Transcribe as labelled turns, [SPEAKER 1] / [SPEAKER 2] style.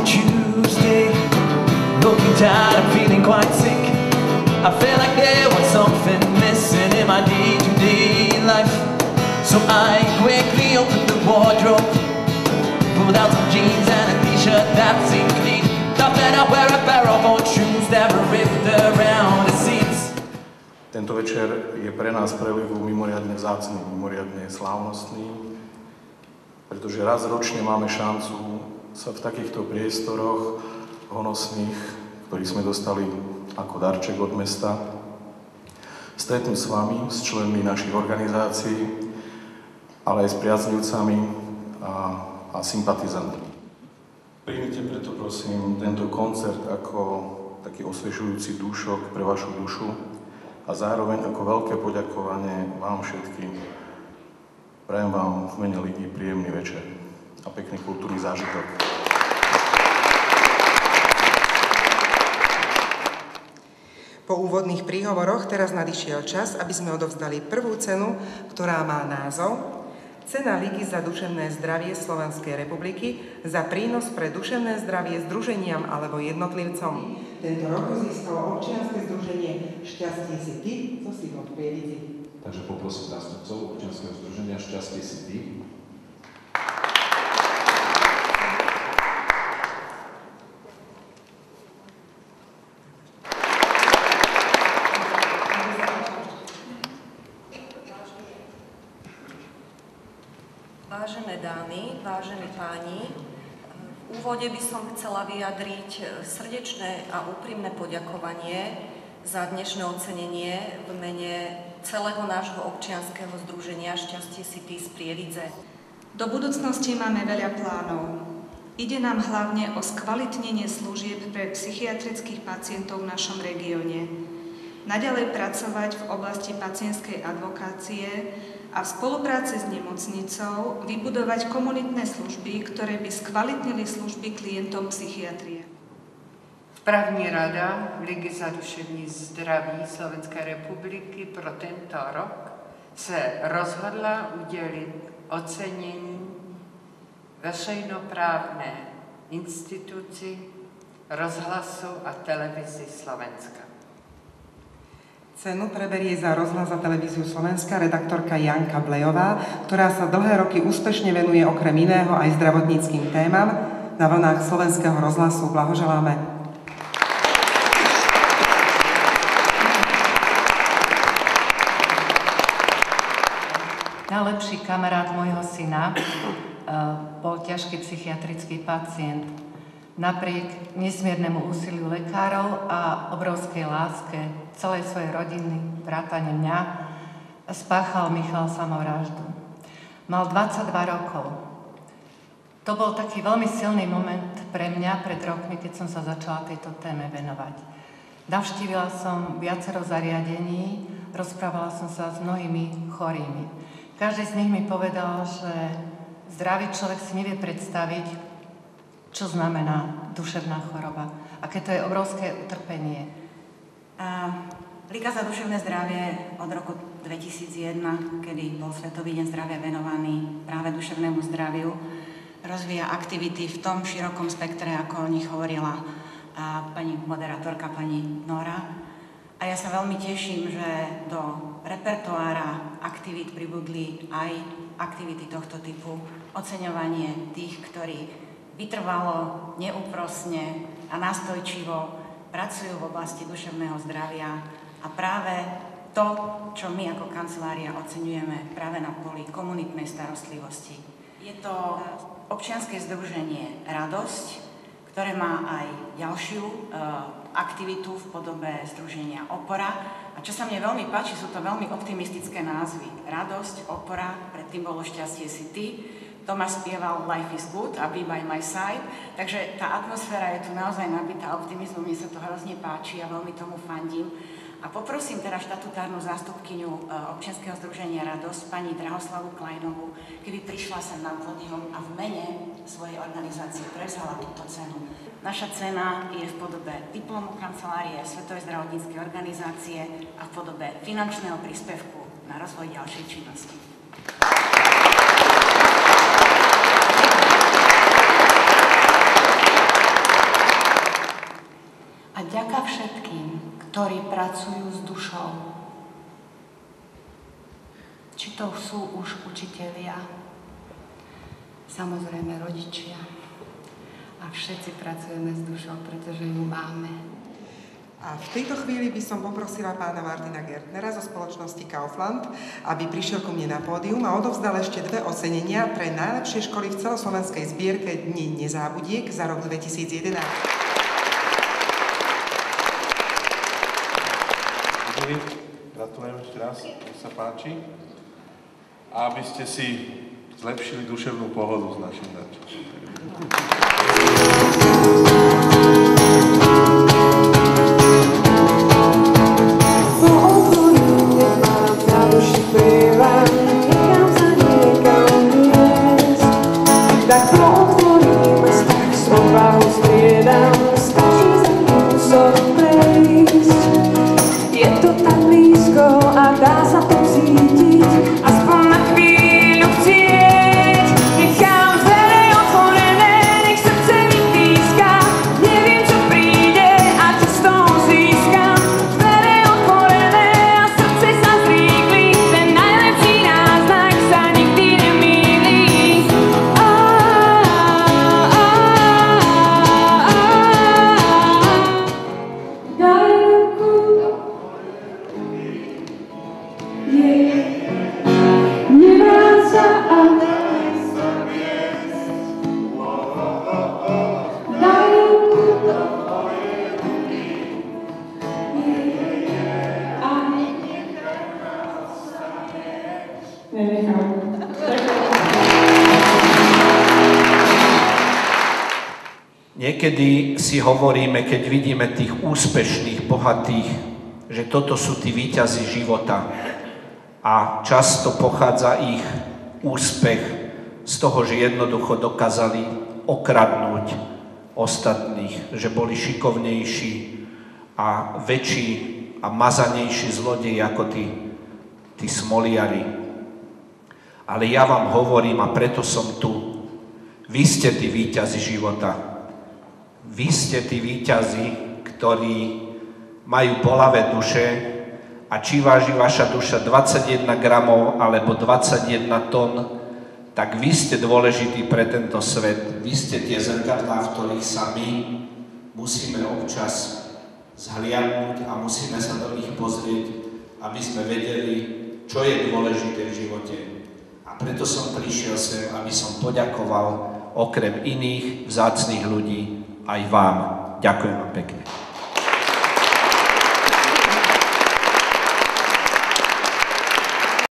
[SPEAKER 1] Tuesday, looking tired, I'm feeling quite sick. I feel like there was something missing in my day-to-day life. So I quickly opened the wardrobe, pulled out some jeans and a t-shirt that seemed clean. Thought that I'd wear a pair of old shoes that were ripped around the seams.
[SPEAKER 2] Tento večer je pre nás Prelivu mimoriadne vzácny, mimoriadne slávnostný, pretože raz ročne máme šancu sa v takýchto priestoroch honosných, ktorých sme dostali ako darček od mesta, stretnúť s vami, s členmi našich organizácií, ale aj s priaznivcami a sympatizantmi. Príjmite preto, prosím, tento koncert ako taký osviežujúci dúšok pre vašu dušu a zároveň ako veľké poďakovanie vám všetkým. Prajem vám v mene ľudí príjemný večer a pekný kultúrny zážitok.
[SPEAKER 3] Po úvodných príhovoroch teraz nadišiel čas, aby sme odovzdali prvú cenu, ktorá má názov Cena Ligy za duševné zdravie Slovenskej republiky za prínos pre duševné zdravie združeniam alebo jednotlivcom. Tento rok získalo občianske združenie Šťastie si ty zo sídlom v Prievidzi.
[SPEAKER 4] Takže poprosím zástupcov občianskeho združenia Šťastie si ty.
[SPEAKER 5] Vážené dámy, vážení páni, v úvode by som chcela vyjadriť srdečné a úprimné poďakovanie za dnešné ocenenie v mene celého nášho občianskeho združenia Šťastie si ty z Prievidze.
[SPEAKER 6] Do budúcnosti máme veľa plánov. Ide nám hlavne o skvalitnenie služieb pre psychiatrických pacientov v našom regióne. Naďalej pracovať v oblasti pacientskej advokácie a v spolupráci s nemocnicou vybudovať komunitné služby, ktoré by skvalitnili služby klientom psychiatrie.
[SPEAKER 7] Správní rada Ligy za duševní zdraví Slovenskej republiky pro tento rok se rozhodla udělit ocenění veřejnoprávné instituci Rozhlasu a televízii Slovenska.
[SPEAKER 3] Cenu preberie za Rozhlas a televíziu Slovenska redaktorka Janka Blejová, ktorá sa dlhé roky úspešne venuje okrem iného aj zdravotníckym témam. Na vlnách Slovenského rozhlasu blahoželáme.
[SPEAKER 8] Najlepší kamarát môjho syna bol ťažký psychiatrický pacient. Napriek nesmiernemu úsiliu lekárov a obrovskej láske celej svojej rodiny, vrátane mňa, spáchal Michal samovraždu. Mal 22 rokov. To bol taký veľmi silný moment pre mňa pred rokmi, keď som sa začala tejto téme venovať. Navštívila som viacero zariadení, rozprávala som sa s mnohými chorými. Každý z nich mi povedal, že zdravý človek si nevie predstaviť, čo znamená duševná choroba. Aké to je obrovské utrpenie.
[SPEAKER 9] Liga za duševné zdravie od roku 2001, kedy bol Svetový deň zdravia venovaný práve duševnému zdraviu, rozvíja aktivity v tom širokom spektre, ako o nich hovorila pani moderátorka, pani Nora. A ja sa veľmi teším, že do repertoára aktivít pribudli aj aktivity tohto typu, oceňovanie tých, ktorí vytrvalo, neúprosne a nástojčivo pracujú v oblasti duševného zdravia a práve to, čo my ako kancelária oceňujeme práve na poli komunitnej starostlivosti. Je to občianske združenie Radosť, ktoré má aj ďalšiu aktivitu v podobe združenia Opora. A čo sa mne veľmi páči, sú to veľmi optimistické názvy. Radosť, Opora, predtým bolo Šťastie si ty, Tomáš spieval Life is good a Be by my side, takže tá atmosféra je tu naozaj nabitá optimizmom, mne sa to hrozne páči a veľmi tomu fandím. A poprosím teda štatutárnu zástupkyňu občianskeho združenia Radosť, pani Drahoslavu Kleinovú, keby prišla sem na pódium a v mene svojej organizácie prevzala túto cenu. Naša cena je v podobe diplomu kancelárie Svetovej zdravotníckej organizácie a v podobe finančného príspevku na rozvoj ďalšej činnosti. ktorí pracujú s dušou. Či to sú už učitelia, samozrejme rodičia. A všetci pracujeme s dušou, pretože ju máme.
[SPEAKER 3] A v tejto chvíli by som poprosila pána Martina Gertnera zo spoločnosti Kaufland, aby prišiel ku mne na pódium a odovzdal ešte 2 ocenenia pre najlepšie školy v celoslovenskej zbierke Dni nezábudiek za rok 2011.
[SPEAKER 10] Gratulujem ešte raz, nech sa páči. A aby ste si zlepšili duševnú pohodu s našim darčekom.
[SPEAKER 11] Tak pootvorím a strach s odvahou striedam, stačí za kúsok prejsť. Je to tak blízko a dá sa to cítiť, aspoň na chvíľu chcieť. Nechám dvere otvorené, nech srdce mi píska, neviem čo príde a čo z toho získam. Dvere otvorené a srdce sa zrýchli, ten najlepší náznak sa nikdy nemýli.
[SPEAKER 12] Niekedy si hovoríme, keď vidíme tých úspešných, bohatých, že toto sú tí víťazi života. A často pochádza ich úspech z toho, že jednoducho dokázali okradnúť ostatných, že boli šikovnejší a väčší a mazanejší zlodeji ako tí smoliari. Ale ja vám hovorím, a preto som tu, vy ste tí víťazi života. Vy ste tí víťazi, ktorí majú bolavé duše a či váži vaša duša 21 gramov alebo 21 tón, tak vy ste dôležití pre tento svet. Vy ste tie zrkadlá, v ktorých sa my musíme občas zhliadnúť a musíme sa do nich pozrieť, aby sme vedeli, čo je dôležité v živote. A preto som prišiel sem, aby som poďakoval okrem iných vzácnych ľudí aj vám. Ďakujem vám pekne.